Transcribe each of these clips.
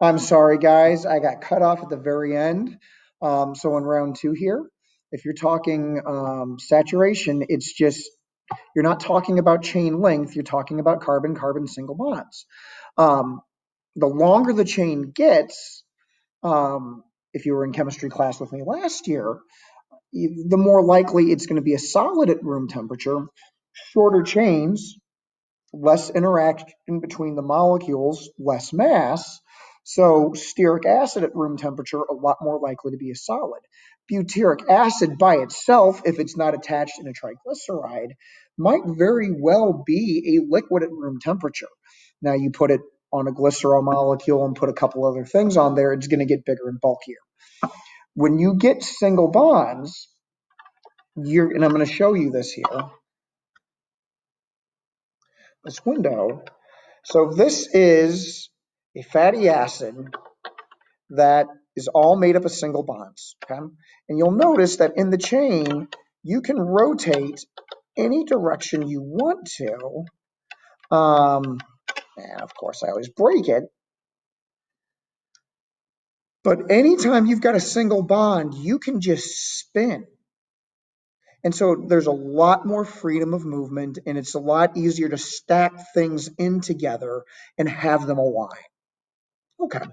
I'm sorry, guys. I got cut off at the very end. So in round two here, if you're talking saturation, it's just you're not talking about chain length. You're talking about carbon-carbon single bonds. Um, the longer the chain gets, if you were in chemistry class with me last year, the more likely it's going to be a solid at room temperature. Shorter chains, less interaction between the molecules, less mass. So stearic acid at room temperature, a lot more likely to be a solid. Butyric acid by itself, if it's not attached in a triglyceride, might very well be a liquid at room temperature. Now you put it on a glycerol molecule and put a couple other things on there, it's going to get bigger and bulkier. When you get single bonds, and I'm going to show you this here, this window. So this is a fatty acid that is all made up of single bonds. Okay? And you'll notice that in the chain, you can rotate any direction you want to. And of course, I always break it. But anytime you've got a single bond, you can just spin. And so there's a lot more freedom of movement, and it's a lot easier to stack things in together and have them align. Okay,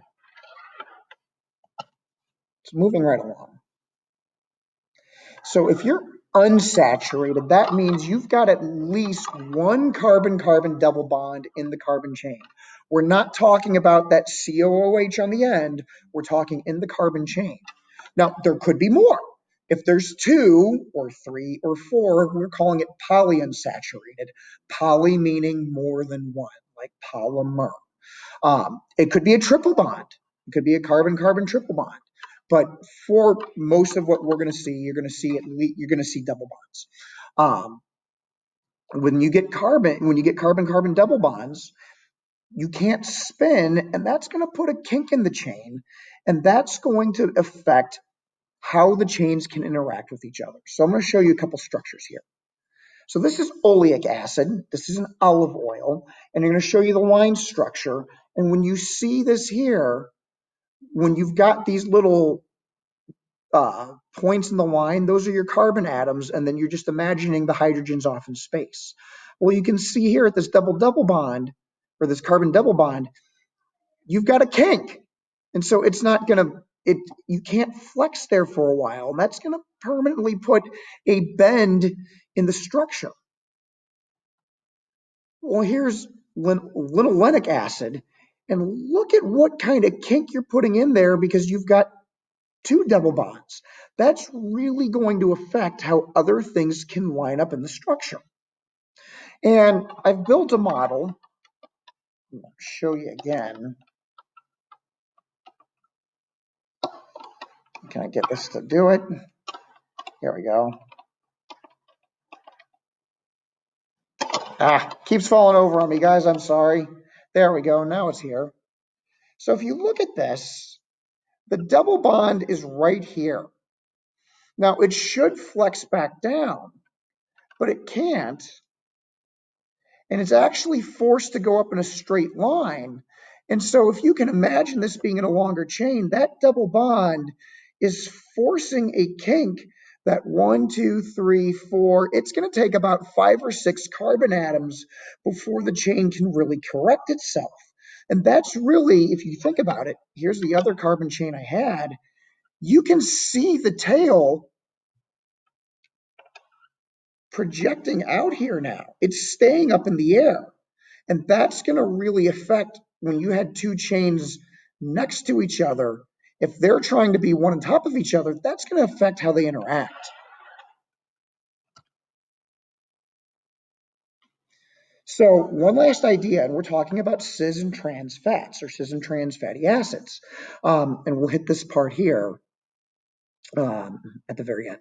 it's moving right along. So if you're unsaturated, that means you've got at least one carbon-carbon double bond in the carbon chain. We're not talking about that COOH on the end. We're talking in the carbon chain. Now, there could be more. If there's two or three or four, we're calling it polyunsaturated. Poly meaning more than one, like polymer. It could be a triple bond. It could be a carbon-carbon triple bond. But for most of what we're going to see, you're going to see double bonds. When you get carbon-carbon double bonds, you can't spin, and that's going to put a kink in the chain, and that's going to affect how the chains can interact with each other. So I'm going to show you a couple structures here. So this is oleic acid. This is an olive oil, and I'm going to show you the line structure. And when you see this here, when you've got these little points in the line, those are your carbon atoms, and then you're just imagining the hydrogens off in space. Well, you can see here at this double-double bond, or this carbon double bond, you've got a kink. And so it's not going to, you can't flex there for a while, and that's going to permanently put a bend in the structure. Well, here's linolenic acid, and look at what kind of kink you're putting in there because you've got two double bonds. That's really going to affect how other things can line up in the structure. And I've built a model. I'll show you again. Can I get this to do it? Here we go. Keeps falling over on me, guys. I'm sorry. There we go. Now it's here. So if you look at this, the double bond is right here. Now it should flex back down, but it can't. And it's actually forced to go up in a straight line. And so if you can imagine this being in a longer chain, that double bond is forcing a kink that 1, 2, 3, 4, it's going to take about 5 or 6 carbon atoms before the chain can really correct itself. And that's really, if you think about it, here's the other carbon chain I had. You can see the tail projecting out here now. It's staying up in the air. And that's going to really affect when you had two chains next to each other. If they're trying to be one on top of each other, that's going to affect how they interact. So one last idea, and we're talking about cis and trans fats, or cis and trans fatty acids. And we'll hit this part here at the very end.